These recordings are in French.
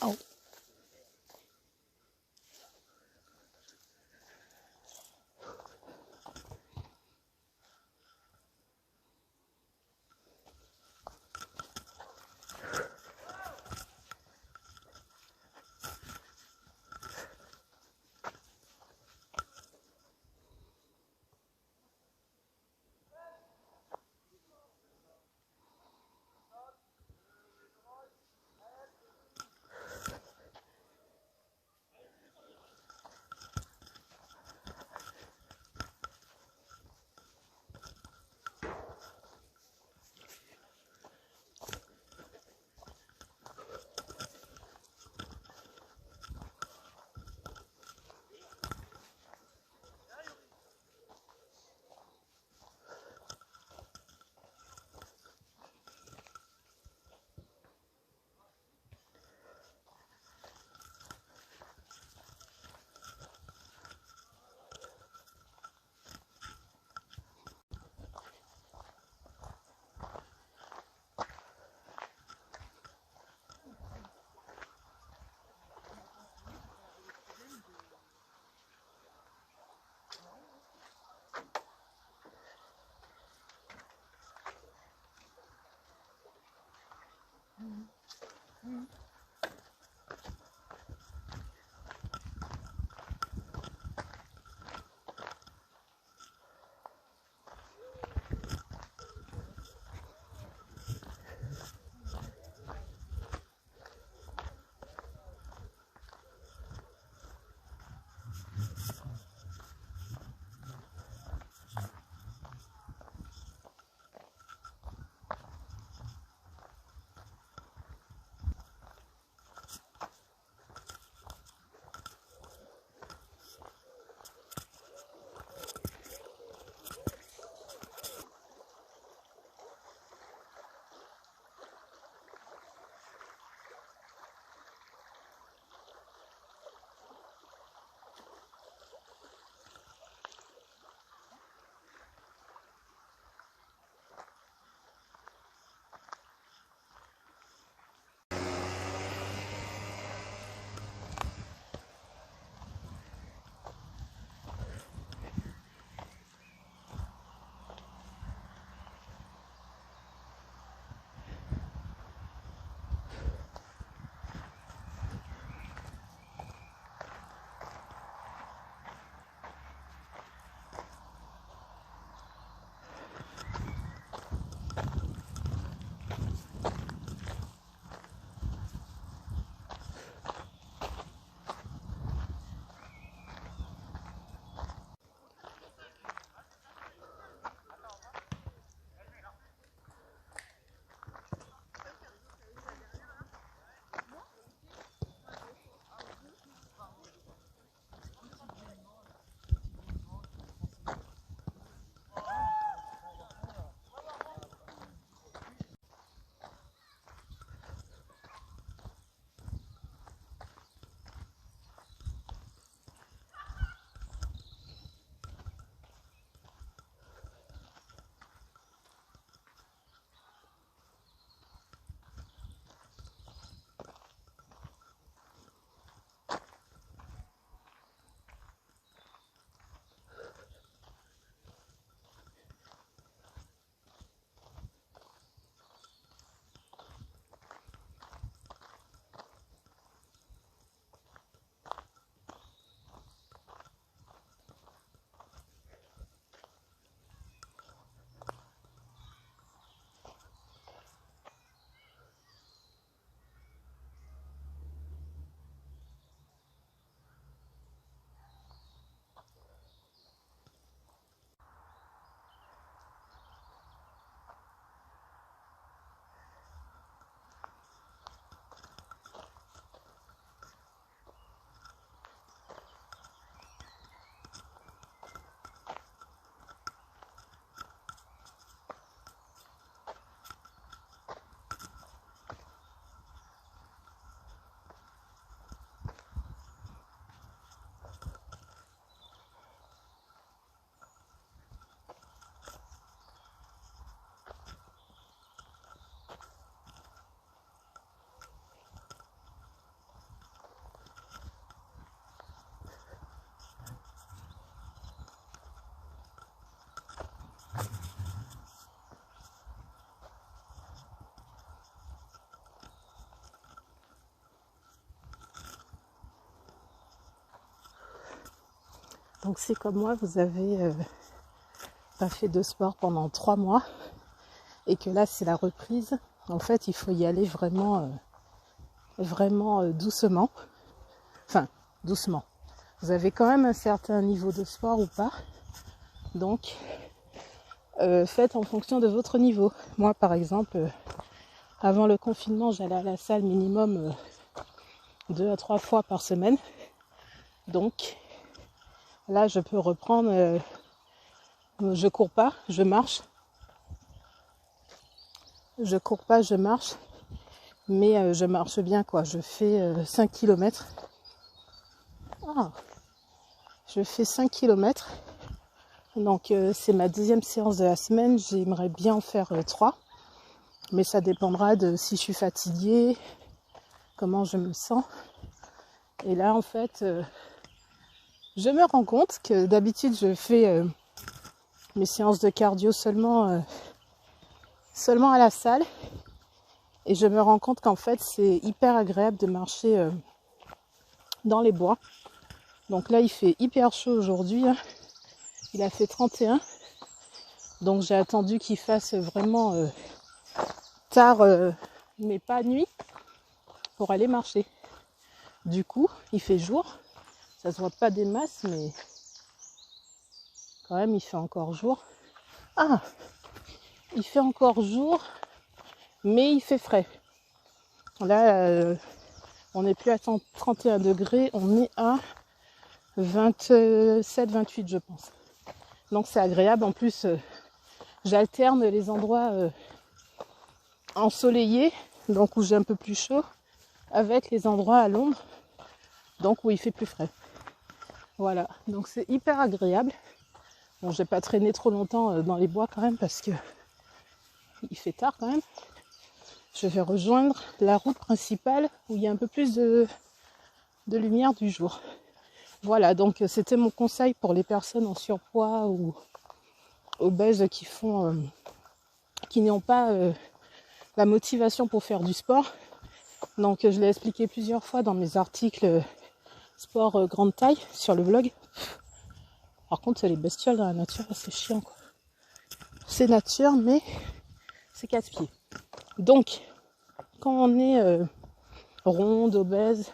Oh. Donc si comme moi vous avez pas fait de sport pendant 3 mois et que là c'est la reprise, en fait il faut y aller vraiment doucement. Enfin, doucement. Vous avez quand même un certain niveau de sport ou pas. Donc faites en fonction de votre niveau. Moi par exemple, avant le confinement, j'allais à la salle minimum 2 à 3 fois par semaine. Donc là je peux reprendre, je cours pas, je marche. Je cours pas, je marche. Mais je marche bien quoi. Je fais 5 km. Ah, je fais 5 km. Donc c'est ma 2e séance de la semaine. J'aimerais bien en faire 3. Mais ça dépendra de si je suis fatiguée, comment je me sens. Et là en fait, je me rends compte que d'habitude je fais mes séances de cardio seulement à la salle. Et je me rends compte qu'en fait c'est hyper agréable de marcher dans les bois. Donc là il fait hyper chaud aujourd'hui. Il a fait 31. Donc j'ai attendu qu'il fasse vraiment tard, mais pas nuit, pour aller marcher. Du coup, il fait jour. Ça se voit pas des masses, mais quand même, il fait encore jour. Ah, il fait encore jour, mais il fait frais. Là, on n'est plus à 31 degrés, on est à 27, 28, je pense. Donc c'est agréable. En plus, j'alterne les endroits ensoleillés, donc où j'ai un peu plus chaud, avec les endroits à l'ombre, donc où il fait plus frais. Voilà, donc c'est hyper agréable. Bon, je vais pas traîner trop longtemps dans les bois quand même parce que il fait tard quand même. Je vais rejoindre la route principale où il y a un peu plus de lumière du jour. Voilà, donc c'était mon conseil pour les personnes en surpoids ou obèses qui n'ont pas la motivation pour faire du sport. Donc je l'ai expliqué plusieurs fois dans mes articles sport grande taille sur le blog. Par contre les bestioles dans la nature c'est chiant quoi. C'est nature mais c'est casse-pied. Donc quand on est ronde, obèse,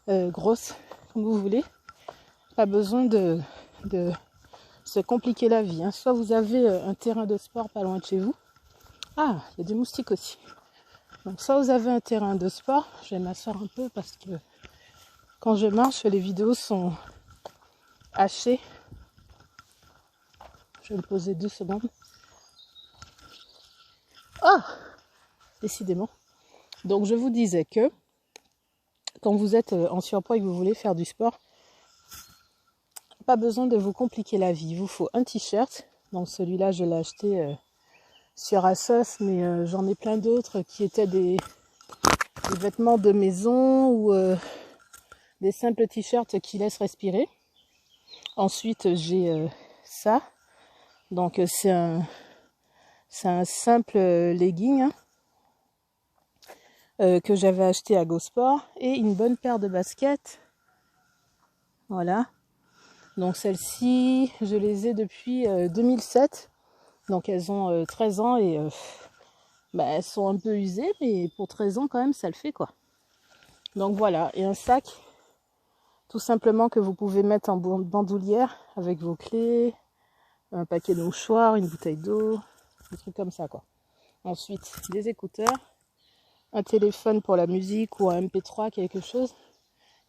grosse, comme vous voulez, pas besoin de se compliquer la vie. Soit vous avez un terrain de sport pas loin de chez vous. Ah, il y a des moustiques aussi. Donc soit vous avez un terrain de sport, je vais m'asseoir un peu parce que quand je marche, les vidéos sont hachées. Je vais me poser 2 secondes. Ah, décidément. Donc je vous disais que quand vous êtes en surpoids et que vous voulez faire du sport, pas besoin de vous compliquer la vie. Il vous faut un t-shirt. Donc celui-là, je l'ai acheté sur Asos, mais j'en ai plein d'autres qui étaient des vêtements de maison ou des simples t-shirts qui laissent respirer. Ensuite, j'ai ça. Donc c'est un simple legging que j'avais acheté à GoSport et une bonne paire de baskets. Voilà. Donc celles-ci, je les ai depuis 2007. Donc elles ont 13 ans et elles sont un peu usées, mais pour 13 ans quand même ça le fait quoi. Donc voilà, et un sac tout simplement que vous pouvez mettre en bandoulière avec vos clés, un paquet de mouchoirs, une bouteille d'eau, des trucs comme ça quoi. Ensuite des écouteurs, un téléphone pour la musique ou un MP3, quelque chose,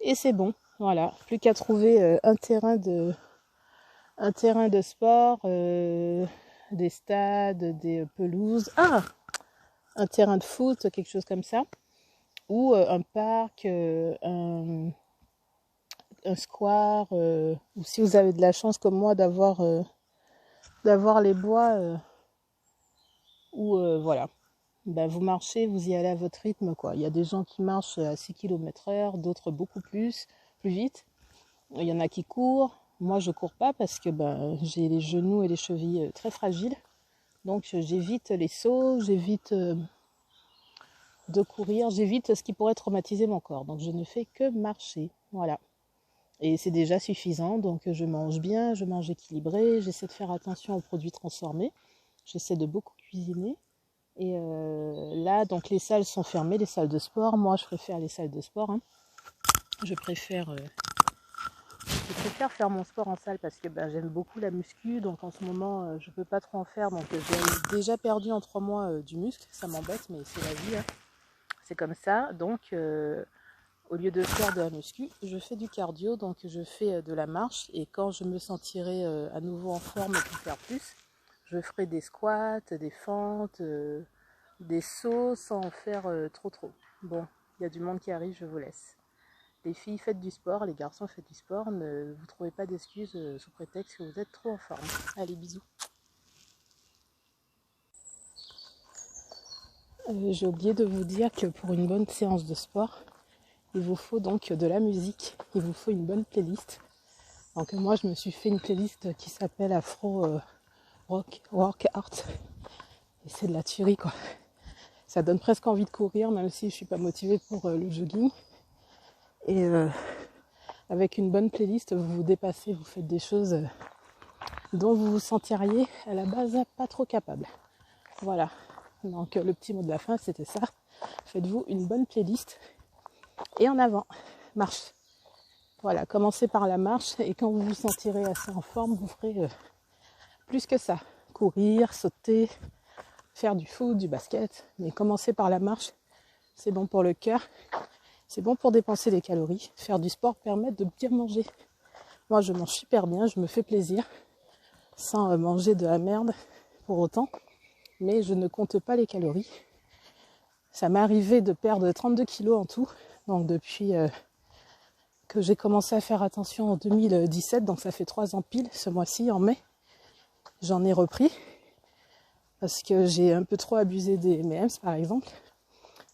et c'est bon. Voilà, plus qu'à trouver un terrain de sport, des stades, des pelouses, un terrain de foot, quelque chose comme ça, ou un parc, un square, ou si vous avez de la chance comme moi d'avoir les bois, voilà. Vous marchez, vous y allez à votre rythme quoi. Il y a des gens qui marchent à 6 km/h, d'autres beaucoup plus vite. Il y en a qui courent. Moi je cours pas parce que j'ai les genoux et les chevilles très fragiles. Donc j'évite les sauts, j'évite de courir, j'évite ce qui pourrait traumatiser mon corps. Donc je ne fais que marcher. Voilà. Et c'est déjà suffisant, donc je mange bien, je mange équilibré, j'essaie de faire attention aux produits transformés, j'essaie de beaucoup cuisiner. Et là, donc les salles sont fermées, les salles de sport. Moi, je préfère les salles de sport. Hein. Je préfère faire mon sport en salle parce que j'aime beaucoup la muscu. Donc en ce moment, je peux pas trop en faire. Donc j'ai déjà perdu en 3 mois du muscle. Ça m'embête, mais c'est la vie. Hein. C'est comme ça. Donc au lieu de faire de la muscu, je fais du cardio. Donc je fais de la marche. Et quand je me sentirai à nouveau en forme pour faire plus, je ferai des squats, des fentes, des sauts sans en faire trop. Bon, il y a du monde qui arrive, je vous laisse. Les filles, faites du sport, les garçons, faites du sport. Ne vous trouvez pas d'excuses sous prétexte que vous êtes trop en forme. Allez, bisous. J'ai oublié de vous dire que pour une bonne séance de sport, il vous faut donc de la musique. Il vous faut une bonne playlist. Donc moi, je me suis fait une playlist qui s'appelle Afro Rock Workout. Et c'est de la tuerie, quoi. Ça donne presque envie de courir, même si je suis pas motivée pour le jogging. Et avec une bonne playlist, vous vous dépassez, vous faites des choses dont vous vous sentiriez à la base pas trop capable. Voilà. Donc le petit mot de la fin, c'était ça. Faites-vous une bonne playlist et en avant, marche. Voilà, commencez par la marche et quand vous vous sentirez assez en forme, vous ferez plus que ça. Courir, sauter, faire du foot, du basket. Mais commencez par la marche, c'est bon pour le cœur, c'est bon pour dépenser des calories. Faire du sport permet de bien manger. Moi, je mange super bien, je me fais plaisir, sans manger de la merde pour autant. Mais je ne compte pas les calories. Ça m'est arrivé de perdre 32 kilos en tout. Donc depuis que j'ai commencé à faire attention en 2017, donc ça fait 3 ans pile, ce mois-ci, en mai, j'en ai repris. Parce que j'ai un peu trop abusé des M&M's par exemple.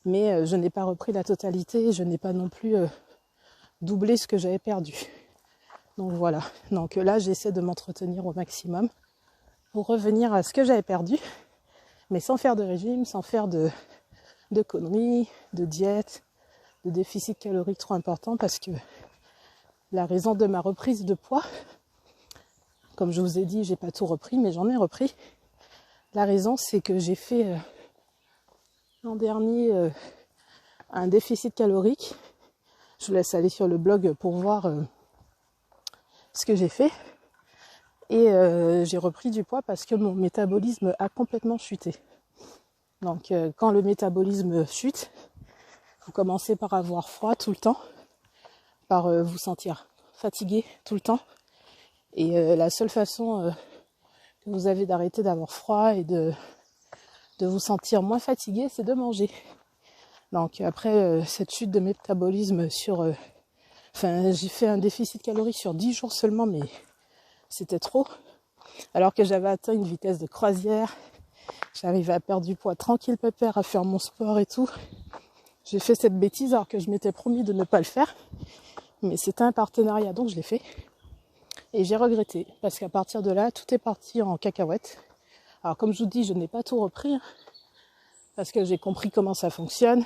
Mais je n'ai pas repris la totalité, je n'ai pas non plus doublé ce que j'avais perdu. Donc voilà, donc là j'essaie de m'entretenir au maximum pour revenir à ce que j'avais perdu, mais sans faire de régime, sans faire de conneries, de diète, de déficit calorique trop important, parce que la raison de ma reprise de poids, comme je vous ai dit, j'ai pas tout repris, mais j'en ai repris. La raison, c'est que j'ai fait l'an dernier un déficit calorique. Je vous laisse aller sur le blog pour voir ce que j'ai fait. Et j'ai repris du poids parce que mon métabolisme a complètement chuté. Donc quand le métabolisme chute, vous commencez par avoir froid tout le temps, par vous sentir fatigué tout le temps. Et la seule façon que vous avez d'arrêter d'avoir froid et de vous sentir moins fatigué, c'est de manger. Donc après cette chute de métabolisme sur... j'ai fait un déficit calorique sur 10 jours seulement, mais c'était trop. Alors que j'avais atteint une vitesse de croisière, j'arrivais à perdre du poids tranquille pépère, à faire mon sport et tout. J'ai fait cette bêtise alors que je m'étais promis de ne pas le faire. Mais c'était un partenariat, donc je l'ai fait. Et j'ai regretté, parce qu'à partir de là, tout est parti en cacahuète. Alors comme je vous dis, je n'ai pas tout repris, parce que j'ai compris comment ça fonctionne.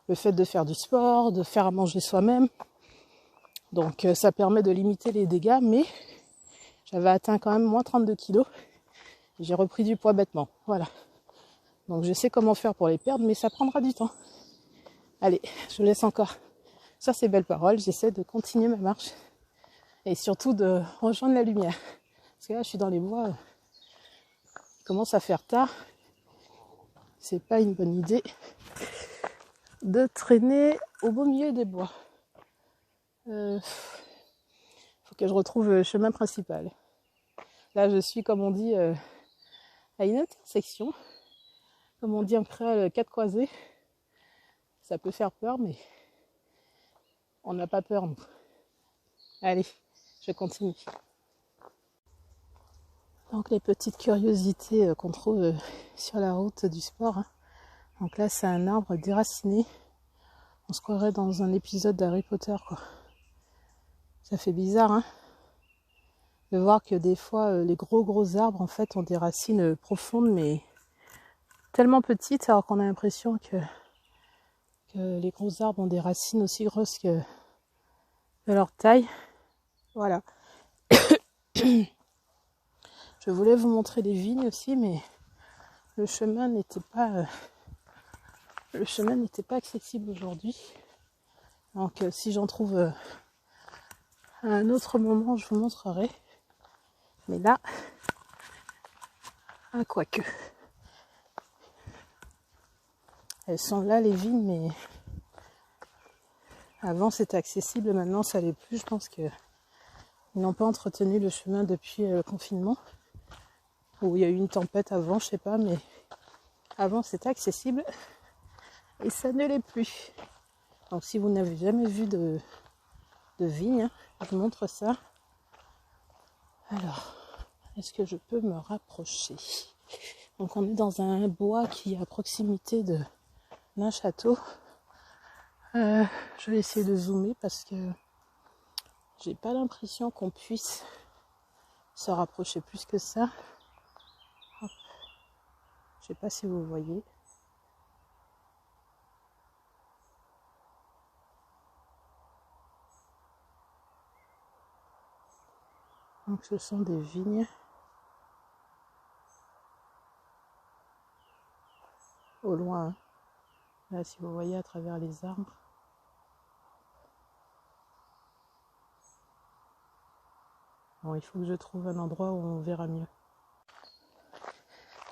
Le fait de faire du sport, de faire à manger soi-même. Donc ça permet de limiter les dégâts, mais j'avais atteint quand même moins 32 kilos. Et j'ai repris du poids bêtement, voilà. Donc je sais comment faire pour les perdre, mais ça prendra du temps. Allez, je vous laisse encore sur ces belles paroles. J'essaie de continuer ma marche. Et surtout de rejoindre la lumière. Parce que là, je suis dans les bois. Il commence à faire tard. C'est pas une bonne idée de traîner au beau milieu des bois. Faut que je retrouve le chemin principal. Là, je suis, comme on dit, à une intersection. Comme on dit en créole, 4 croisés. Ça peut faire peur, mais on n'a pas peur, nous. Allez, je continue. Donc les petites curiosités qu'on trouve sur la route du sport. Hein. Donc là, c'est un arbre déraciné. On se croirait dans un épisode d'Harry Potter, quoi. Ça fait bizarre, hein, de voir que des fois, les gros arbres, en fait, ont des racines profondes, mais tellement petites, alors qu'on a l'impression que les gros arbres ont des racines aussi grosses que de leur taille. Voilà. Je voulais vous montrer les vignes aussi, mais le chemin n'était pas accessible aujourd'hui. Donc si j'en trouve à un autre moment, je vous montrerai. Mais là, quoique. Elles sont là les vignes, mais avant c'était accessible, maintenant ça l'est plus. Je pense qu'ils n'ont pas entretenu le chemin depuis le confinement. Ou il y a eu une tempête avant, je sais pas, mais avant c'était accessible et ça ne l'est plus. Donc si vous n'avez jamais vu de vigne, je vous montre ça. Alors, est-ce que je peux me rapprocher? Donc on est dans un bois qui est à proximité d'un château. Je vais essayer de zoomer parce que j'ai pas l'impression qu'on puisse se rapprocher plus que ça. Hop. Je sais pas si vous voyez. Donc ce sont des vignes. Au loin, hein. Là si vous voyez à travers les arbres. Bon, il faut que je trouve un endroit où on verra mieux.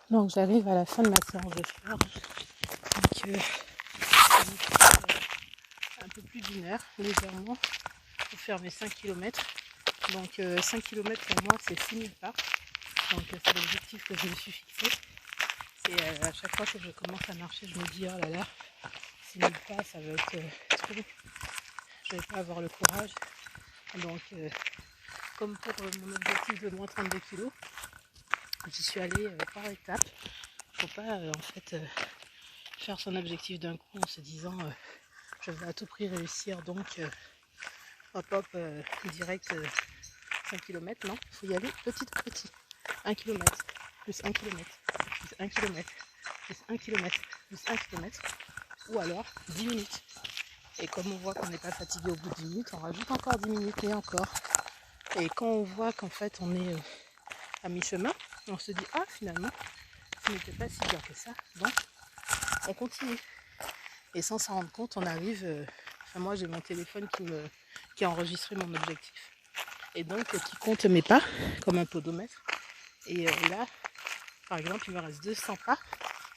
Donc j'arrive à la fin de ma séance de sport. Donc un peu plus d'une heure, légèrement, pour faire mes 5 km. Donc 5 km pour moi c'est 6000 pas. Donc c'est l'objectif que je me suis fixé. Et à chaque fois que je commence à marcher, je me dis oh là là, 6000 pas ça va être trop. Je vais pas avoir le courage. Donc comme pour mon objectif de moins 32 kg, j'y suis allée par étapes. Faut pas en fait faire son objectif d'un coup en se disant je vais à tout prix réussir, donc hop direct 5 km. Non, il faut y aller petit à petit. 1 km, plus 1 km, plus 1 km, plus 1 km, plus 1 km, ou alors 10 minutes. Et comme on voit qu'on n'est pas fatigué au bout de 10 minutes, on rajoute encore 10 minutes et encore. Et quand on voit qu'en fait on est à mi-chemin, on se dit ah finalement ce n'était pas si dur que ça, donc on continue. Et sans s'en rendre compte, on arrive, moi j'ai mon téléphone qui a enregistré mon objectif. Et donc qui compte mes pas comme un podomètre. Et là, par exemple, il me reste 200 pas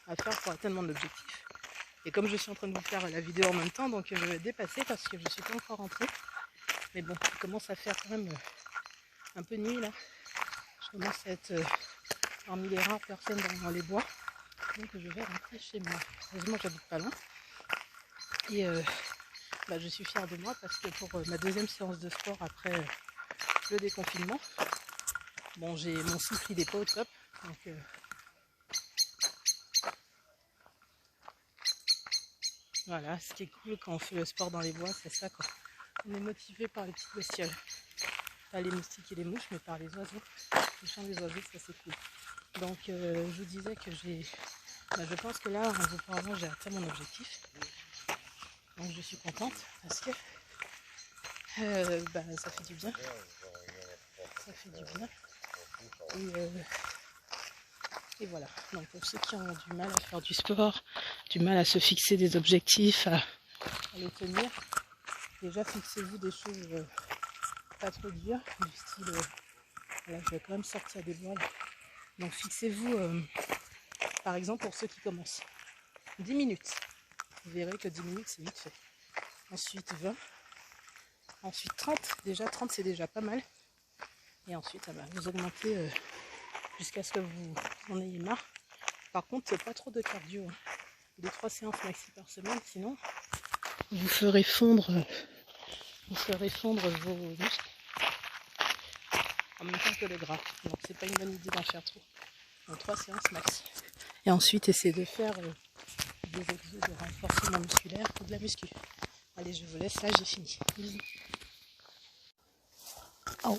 à faire pour atteindre mon objectif. Et comme je suis en train de vous faire la vidéo en même temps, donc je vais dépasser parce que je ne suis pas encore rentrée. Mais bon, il commence à faire quand même un peu nuit là. Je commence à être parmi les rares personnes dans les bois. Donc je vais rentrer chez moi. Heureusement, j'habite pas loin. Et je suis fière de moi parce que pour ma deuxième séance de sport après le déconfinement, bon, mon souffle il n'est pas au top. Donc voilà, ce qui est cool quand on fait le sport dans les bois, c'est ça quoi. On est motivé par les petites bestioles. Pas les moustiques et les mouches, mais par les oiseaux. Les chants des oiseaux, ça c'est cool. Donc je vous disais que je pense que là, en vous parlant, j'ai atteint mon objectif. Donc je suis contente parce que ça fait du bien. Ça fait du bien. Et voilà. Donc pour ceux qui ont du mal à faire du sport, du mal à se fixer des objectifs, à les tenir, déjà fixez-vous des choses pas trop dures, du style, là je vais quand même sortir des voiles. Donc fixez-vous, par exemple pour ceux qui commencent, 10 minutes. Vous verrez que 10 minutes c'est vite fait. Ensuite 20. Ensuite 30. Déjà 30 c'est déjà pas mal. Et ensuite vous augmentez jusqu'à ce que vous en ayez marre. Par contre pas trop de cardio. 2-3 séances maxi par semaine, sinon vous ferez fondre vos muscles en même temps que le gras. Donc c'est pas une bonne idée d'en faire trop. Donc 3 séances max. Et ensuite essayez de faire des exos de renforcement musculaire ou de la muscu. Allez, je vous laisse là, j'ai fini. Bisous. Oh.